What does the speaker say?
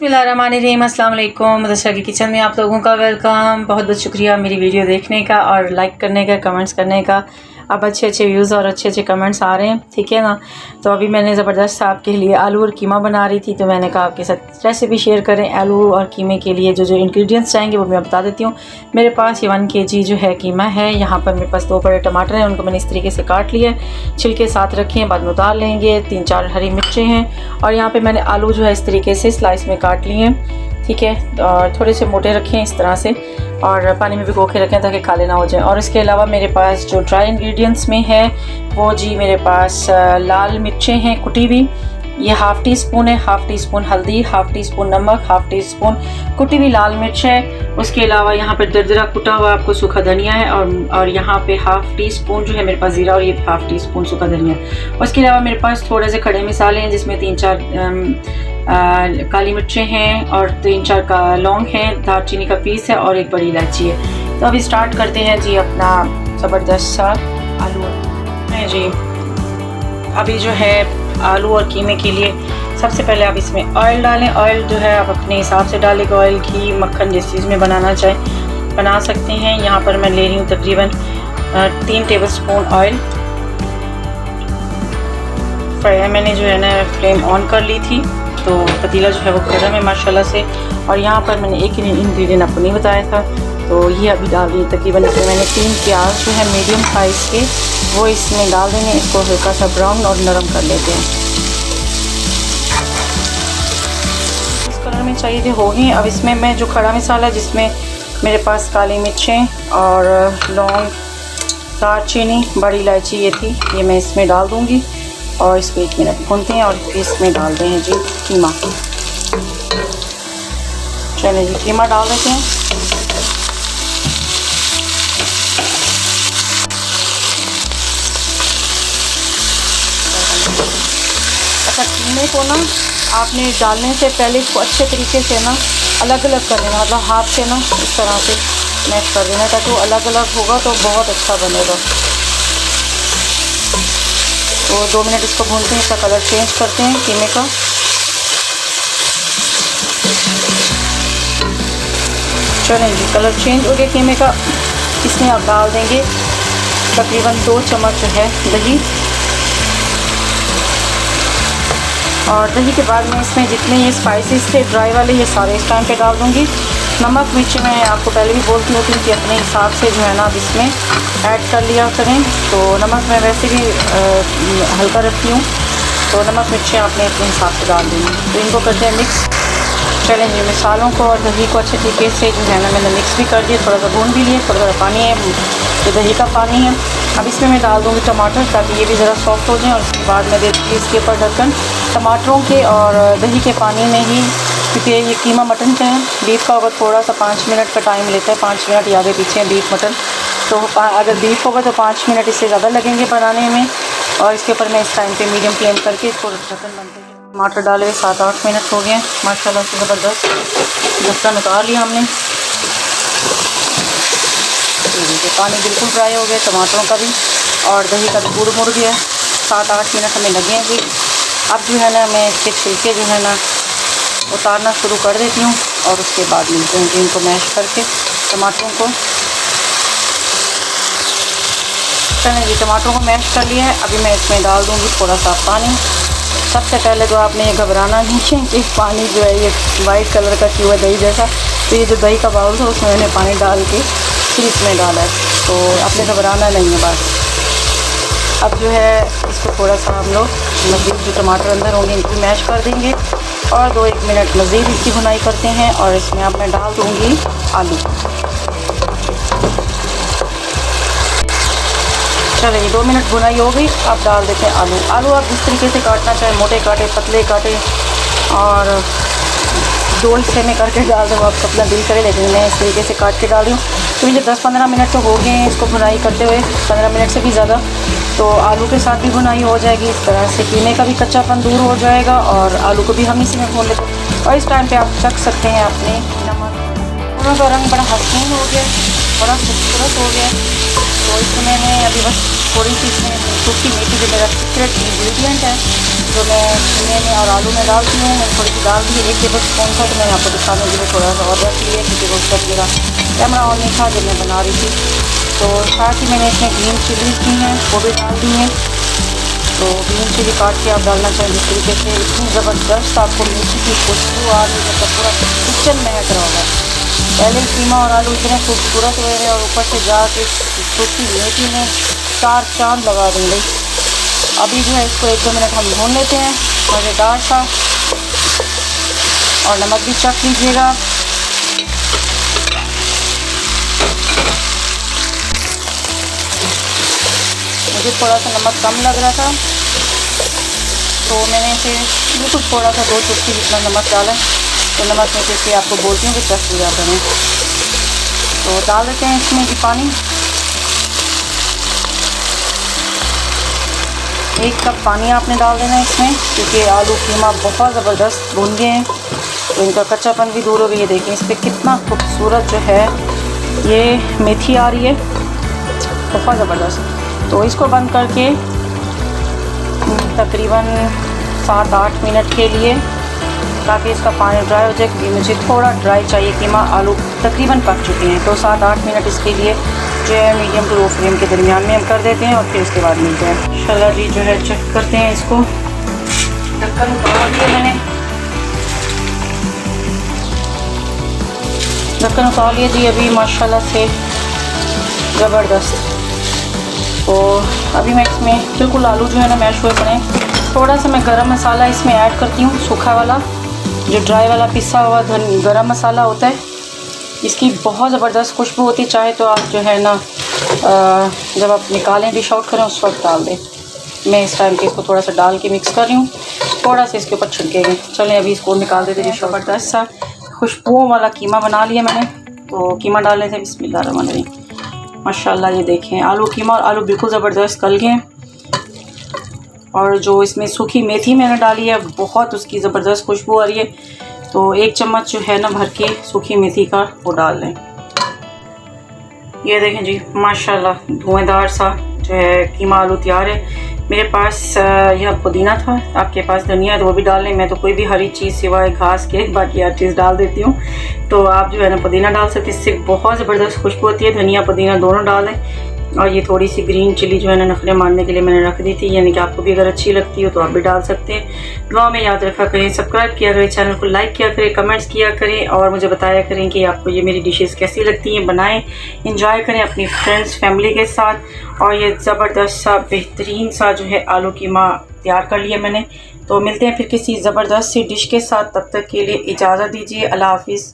बिस्मिल्लाहिर्रहमानिर्रहीम। अस्सलाम वालेकुम। मुदस्सर की किचन में आप लोगों का वेलकम। बहुत बहुत शुक्रिया मेरी वीडियो देखने का और लाइक करने का, कमेंट्स करने का। अब अच्छे अच्छे व्यूज़ और अच्छे अच्छे कमेंट्स आ रहे हैं, ठीक है ना। तो अभी मैंने ज़बरदस्त आपके लिए आलू और कीमा बना रही थी, तो मैंने कहा आपके साथ रेसिपी शेयर करें। आलू और कीमे के लिए जो जो इंग्रेडिएंट्स चाहेंगे वो मैं बता देती हूँ। मेरे पास ये 1 kg जो है कीमा है। यहाँ पर मेरे पास 2 बड़े टमाटर हैं, उनको मैंने इस तरीके से काट लिया है, छिलके साथ रखे हैं, बाद में उतार लेंगे। 3-4 हरी मिर्चें हैं और यहाँ पर मैंने आलू जो है इस तरीके से स्लाइस में काट लिए हैं, ठीक है। और थोड़े से मोटे रखें इस तरह से और पानी में भिगो के रखें ताकि काले ना हो जाए। और इसके अलावा मेरे पास जो ड्राई इंग्रेडिएंट्स में है वो जी मेरे पास लाल मिर्चें हैं कुटी हुई, ये 1/2 टीस्पून है, 1/2 टीस्पून हल्दी, 1/2 टीस्पून नमक, 1/2 टीस्पून कुटी हुई लाल मिर्च है। उसके अलावा यहाँ पे दरदरा कुटा हुआ आपको सूखा धनिया है और यहाँ पे 1/2 टीस्पून जो है मेरे पास ज़ीरा और ये 1/2 टीस्पून सूखा धनिया। उसके अलावा मेरे पास थोड़े से खड़े मसाले हैं जिसमें 3-4 काली मिर्चें हैं और 3-4 का लौंग है, दालचीनी का पीस है और एक बड़ी इलायची है। तो अभी स्टार्ट करते हैं जी अपना ज़बरदस्त सा आलू है जी। अभी जो है आलू और कीमे के लिए सबसे पहले आप इसमें ऑयल डालें। ऑयल जो है आप अपने हिसाब से डालें, ऑयल, घी, मक्खन जिस चीज़ में बनाना चाहे बना सकते हैं। यहाँ पर मैं ले रही हूँ तकरीबन 3 टेबलस्पून ऑयल। मैंने जो है ना फ्लेम ऑन कर ली थी, तो पतीला जो है वो गर्म है माशाल्लाह से। और यहाँ पर मैंने एक इंग्रेडिएंट आपको नहीं बताया था, तो ये अभी डाल दी। तकरीबन इसमें मैंने 3 प्याज जो है मीडियम साइज़ के वो इसमें डाल देंगे। इसको हल्का सा ब्राउन और नरम कर लेते हैं। इस कलर में चाहिए थे हो गई। अब इसमें मैं जो खड़ा मसाला जिसमें मेरे पास काली मिर्चें और लौंग, दालचीनी, बड़ी इलायची ये थी, ये मैं इसमें डाल दूँगी और इसको 1 मिनट भूनते हैं। और इसमें डाल दें जी कीमा। चलिए जी कीमा डाल देते हैं। अच्छा, कीमे को ना आपने डालने से पहले इसको अच्छे तरीके से ना अलग अलग कर लेना, मतलब हाथ से ना इस तरह से मैश कर देना ताकि वो अलग अलग होगा तो बहुत अच्छा बनेगा। तो 2 मिनट इसको भूनते हैं, इसका कलर चेंज करते हैं कीमे का। चलें जी, कलर चेंज हो गया कीमे का। इसमें आप डाल देंगे तकरीबन 2 चम्मच जो है दही। और दही के बाद में इसमें जितने ये स्पाइसेस थे ड्राई वाले ये सारे इस टाइम पे डाल दूँगी। नमक मिर्च मैं आपको पहले भी बोलती होती हूँ कि अपने हिसाब से जो है ना अब इसमें ऐड कर लिया करें। तो नमक मैं वैसे भी हल्का रखती हूँ, तो नमक मिर्चें आपने अपने हिसाब से डाल देंगे। तो इनको करते हैं मिक्स। चलें जी, मसालों को और दही को अच्छे तरीके से जो है ना मैंने मिक्स भी कर दिया, थोड़ा सा भून भी लिए। थोड़ा सा पानी है, ये दही का पानी है। अब इसमें मैं डाल दूँगी टमाटर ताकि ये भी ज़रा सॉफ्ट हो जाए। और उसके बाद मैं देती हूँ इसके ऊपर ढक्कन टमाटरों के और दही के पानी में ही, क्योंकि ये कीमा मटन का है। बीफ का होगा थोड़ा सा 5 मिनट का टाइम लेता है, 5 मिनट या आगे पीछे बीफ मटन। तो अगर बीफ होगा तो 5 मिनट इससे ज़्यादा लगेंगे बनाने में। और इसके ऊपर मैं इस टाइम पे मीडियम फ्लेम करके इसको ढक्कन बनते हैं। टमाटर डाले 7-8 मिनट हो गए माशाल्लाह से ज़बरदस्त। ढक्कन उतार लिया हमने। तो पानी बिल्कुल ड्राई हो गया टमाटरों का भी और दही का भी गुड़ मुड़ गया। 7-8 मिनट हमें लगेंगे। अब जो है ना मैं इसके छिलके जो है ना उतारना शुरू कर देती हूँ और उसके बाद मिलते हैं इनको मैश करके टमाटरों को। चलें जी, टमाटरों को मैश कर लिया है। अभी मैं इसमें डाल दूँगी थोड़ा सा पानी। सबसे पहले तो आपने ये घबराना नहीं है कि पानी जो है ये वाइट कलर का क्यों है दही जैसा। तो ये जो दही का बाउल था उसमें मैंने पानी डाल के फिर इसमें डाला है, तो आपने घबराना नहीं है बस। अब जो है इसको थोड़ा सा हम लोग मज़ीद जो टमाटर अंदर होंगे इनको मैश कर देंगे और 2-1 मिनट मज़ीद इसकी भुनाई करते हैं। और इसमें अब मैं डाल दूँगी आलू। चलिए 2 मिनट भुनाई हो गई, अब डाल देते हैं आलू। आलू आप जिस तरीके से काटना चाहें, मोटे काटे, पतले काटे और 2 हिस्से में करके डाल दो, आप अपना दिल करे। लेकिन मैं इस तरीके से काट के डाल रही हूँ। तो ये 10-15 मिनट तो हो गए हैं इसको भुनाई करते हुए, 15 मिनट से भी ज़्यादा। तो आलू के साथ भी भुनाई हो जाएगी, इस तरह से कीमे का भी कच्चापन दूर हो जाएगा और आलू को भी हम इसी में भून लेते हैं। और इस टाइम पे आप चख सकते हैं अपने नमक। दोनों का रंग बड़ा हसीन हो गया, बड़ा खूबसूरत हो गया। तो इसमें मैंने अभी बस थोड़ी सी इसमें सूखी मेथी जो मेरा सीक्रेट इंग्रेडिएंट है जो मैं कीमे में और आलू में डालती हूँ, मैंने थोड़ी सी डाल दी है। 1 टेबल स्पून था, तो मैं आपको दिखाने के लिए थोड़ा सा और रख लिया क्योंकि वो सब मेरा कैमरा ऑन नहीं था जब मैं बना रही थी। तो साथ ही मैंने इसमें ग्रीन चिलीज़ की हैं, वो भी डाल दी हैं। तो ग्रीन चिली काट के आप डालना चाहिए जिस तरीके से इतनी ज़बरदस्त आपको मेथी की खुशबू आ रही है, मतलब पूरा किचन महक रहा होगा। पहले कीमा और आलू इतने खूबसूरत हुए हैं और ऊपर से जाके सूखी मेथी ने 4 चांद लगा देंगे। अभी जो है इसको 1-2 मिनट हम भून लेते हैं मज़ेदार सा, और नमक भी चख लीजिएगा। मुझे थोड़ा सा नमक कम लग रहा था तो मैंने इसे बिल्कुल थोड़ा सा 2 चुटकी जितना नमक डाला। तो नमक में जैसे आपको बोलती हूँ कि चख लिया करें। तो डाल देते हैं इसमें भी पानी। 1 कप पानी आपने डाल देना है इसमें, क्योंकि आलू कीमा बहुत ज़बरदस्त भून गए हैं तो इनका कच्चापन भी दूर हो गया। ये देखें इस पर कितना खूबसूरत जो है ये मेथी आ रही है, बहुत ज़बरदस्त। तो इसको बंद करके तकरीबन 7-8 मिनट के लिए, ताकि इसका पानी ड्राई हो जाए, क्योंकि मुझे थोड़ा ड्राई चाहिए। कीमा आलू तकरीबन पक चुके हैं, तो 7-8 मिनट इसके लिए जो है मीडियम टू लो फ्लेम के दरमियान में हम कर देते हैं और फिर उसके बाद मिलते हैं। इंशाल्लाह जी जो है चेक करते हैं इसको। ढक्कन उतार दिया मैंने, ढक्कन उतार लिया जी अभी माशाल्लाह से ज़बरदस्त। तो अभी मैं इसमें बिल्कुल आलू जो है ना मैश हुए पड़े। थोड़ा सा मैं गरम मसाला इसमें ऐड करती हूँ, सूखा वाला जो ड्राई वाला पिसा हुआ गरम मसाला होता है, इसकी बहुत ज़बरदस्त खुशबू होती है। चाहे तो आप जो है ना जब आप निकालें डिश आउट करें उस वक्त डाल दें। मैं इस टाइम पे इसको थोड़ा सा डाल के मिक्स कर रही हूँ, थोड़ा सा इसके ऊपर छिड़केंगे। चलें अभी इसको निकाल देते हैं। ज़बरदस्त सा खुशबुओं वाला कीमा बना लिया मैंने। तो कीमा डालने से बिस्मिल्लाहिर्रहमानिर्रहीम माशाल्लाह ये देखें आलू कीमा और आलू बिल्कुल ज़बरदस्त गल गए। और जो इसमें सूखी मेथी मैंने डाली है बहुत उसकी ज़बरदस्त खुशबू आ रही है। तो 1 चम्मच जो है ना भर के सूखी मेथी का वो डाल लें। ये देखें जी माशाल्लाह धुआंधार सा जो है कीमा आलू तैयार है। मेरे पास यह पुदीना था, आपके पास धनिया है तो वो भी डाल लें। मैं तो कोई भी हरी चीज़ सिवाय घास के बाकी हर चीज़ डाल देती हूँ। तो आप जो है ना पुदीना डाल सकते, इससे बहुत ज़बरदस्त खुशबू होती है। धनिया पुदीना दोनों डालें। और ये थोड़ी सी ग्रीन चिली जो है ना नखरे मारने के लिए मैंने रख दी थी, यानी कि आपको भी अगर अच्छी लगती हो तो आप भी डाल सकते हैं। दुआ में याद रखा करें, सब्सक्राइब किया करें, चैनल को लाइक किया करें, कमेंट्स किया करें और मुझे बताया करें कि आपको ये मेरी डिशेस कैसी लगती हैं। बनाएं, इंजॉय करें अपनी फ्रेंड्स फैमिली के साथ। और ये ज़बरदस्त सा बेहतरीन सा जो है आलू कीमा तैयार कर लिया मैंने। तो मिलते हैं फिर किसी ज़बरदस्त सी डिश के साथ, तब तक के लिए इजाज़त दीजिए। अल्लाह हाफिज़।